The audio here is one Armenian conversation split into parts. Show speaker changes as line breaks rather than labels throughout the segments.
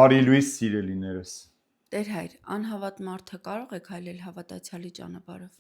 Բարի լույս սիրելիներս։
Տեր Հայր, անհավատ մարդը կարող է քայլել հավատացյալի ճանապարհով։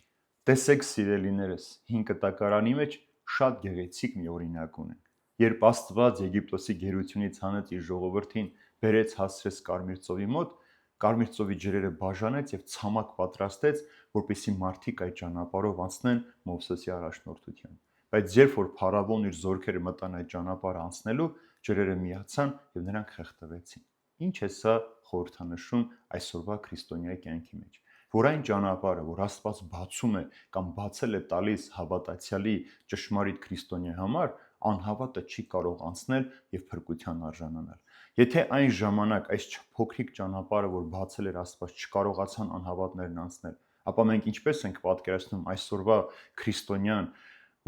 Տեսեք սիրելիներս, հին կտակարանի մեջ շատ գեղեցիկ մի օրինակ ունենք։ Երբ Աստված Եգիպտոսի գերությունից հանեց իր ժողովրդին, բերեց հասրեց Կարմիր ծովի մոտ, Կարմիր ծովի ջրերը բաժանեց եւ ցամաք պատրաստեց, որպեսզի մարդիկ այդ ճանապարհով անցնեն Մովսեսի առաջնորդությամբ։ Բայց երբ որ Փարավոնն իր զորքերը մտան այդ ճանապարհը անցնելու, ջրերը միացան եւ նրանք խեղդվեցին։ Ինչ է սա խորհրդանշում այսօրվա քրիստոնյայի կյանքի մեջ, որ այն ճանապարհը, որ Աստված բացում է կամ բացել է տալիս հավատացյալի ճշմարիտ քրիստոնյայի համար, անհավատը չի կարող անցնել եւ փրկության արժանանալ։ Եթե այն ժամանակ այս փոքրիկ ճանապարհը, որ բացել էր Աստված, չկարողացան անհավատներն անցնել, ապա մենք ինչպես ենք պատկերացնում այսօրվա քրիստոնյան,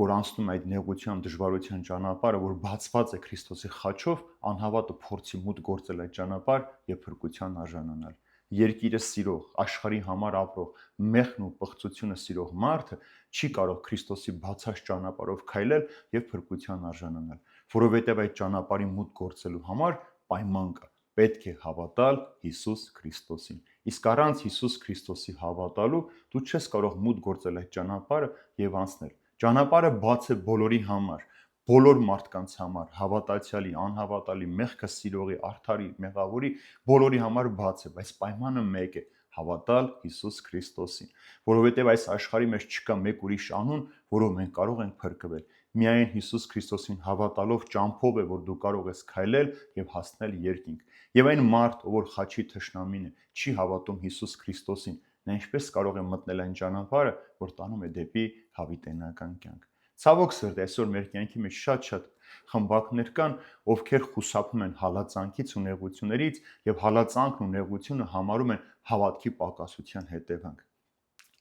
որ անցնում այդ նեղության դժվարության ճանապարհը, որ բացված է Քրիստոսի խաչով, անհավատը փորձի մուտք գործել այդ ճանապարհ եւ փրկության արժանանալ։ Երկիրը սիրող, աշխարհի համար ապրող, մեղն ու պղծությունը սիրող մարդը չի կարող Քրիստոսի բացած ճանապարհով քայլել եւ փրկության արժանանալ, որովհետեւ այդ ճանապարհի մուտք գործելու համար պայման կա։ Պետք է հավատալ Հիսուս Քրիստոսին։ Իսկ առանց Հիսուս Քրիստոսի հավատալու դու չես կարող մուտք գործել այդ ճանապարհը եւ անցնել։ Ճանապարհը բաց է բոլորի համար, բոլոր մարդկանց համար, հավատացյալի, անհավատալի, մեղքը սիրողի, արդարի, մեղավորի, բոլորի համար բաց է, բայց պայմանը մեկ է՝ հավատալ Հիսուս Քրիստոսին, որովհետև այս աշխարհի մեջ չկա մեկ ուրիշ անուն, որով մենք կարող ենք փրկվել։ Միայն Հիսուս Քրիստոսին հավատալով ճամփով է, որ դու կարող ես քայլել եւ հասնել երկինք։ Եվ այն մարդ, ով որ խաչի թշնամին է, չի հավատում Հիսուս Քրիստոսին, նա ինչպես կարող է մտնել այն ճանապարհը, որ տանում է դեպի հավիտենական կյանք։ Ցավոք սրտի, այսօր մեր կյանքի մեջ շատ խմբակներ կան, ովքեր խուսափում են հալածանքից ու նեղություններից եւ հալածանքն ու նեղությունը համարում են հավատքի պակասության հետևանք։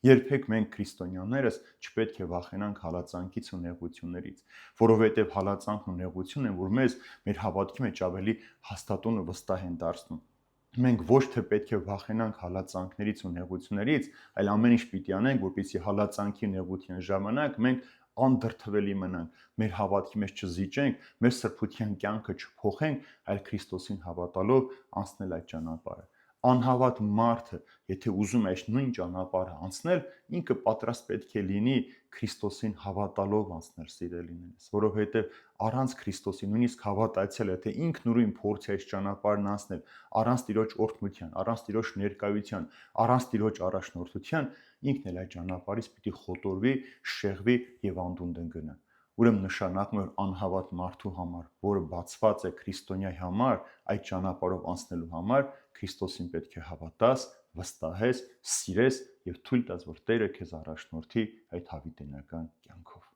Երբեք մենք քրիստոնյաներս չպետք է վախենանք հալածանքից ու նեղություններից, որովհետև հալածանքն ու նեղությունն են, որ մեզ մեր հավատքի մեջ ավելի հաստատուն ու վստահ են դարձնում։ Մենք ոչ թե պետք է վախենանք հալածանքներից ու նեղություններից, այլ ամեն ինչ պիտի անենք, որպեսզի հալածանքի նեղության ժամանակ մենք անդրդվելի մնանք, մեր հավատքի մեջ չզիջենք, մեր սրբության կյանքը չփոխենք, այլ Քրիստոսին հավատալով անցնել այդ ճանապարհը։ Անհավատ մարդը, եթե ուզում է այս նույն ճանապարհը անցնել, ինքը պատրաստ պետք է լինի Քրիստոսին հավատալով անցնել, սիրելիներս, որովհետև առանց Քրիստոսի, նույնիսկ հավատացյալ, եթե ինքնուրույն փորձի այս ճանապարհն անցնել, առանց Տիրոջ օրհնության, առանց Տիրոջ ներկայության, առանց Տիրոջ առաջնորդության, ինքն էլ այդ ճանապարհից պիտի խոտորվի, շեղվի եւ անդունդն գնա։ Ուրեմն նշանակում է անհավատ մարդու համար, որը բացված է քրիստոնյայի համար, այդ ճանապարհով անցնելու համար Քրիստոսին պետք է հավատաս, վստահես, սիրես եւ թույլ տաս, որ Տերը քեզ առաջնորդի այդ հավիտենական կյանքով։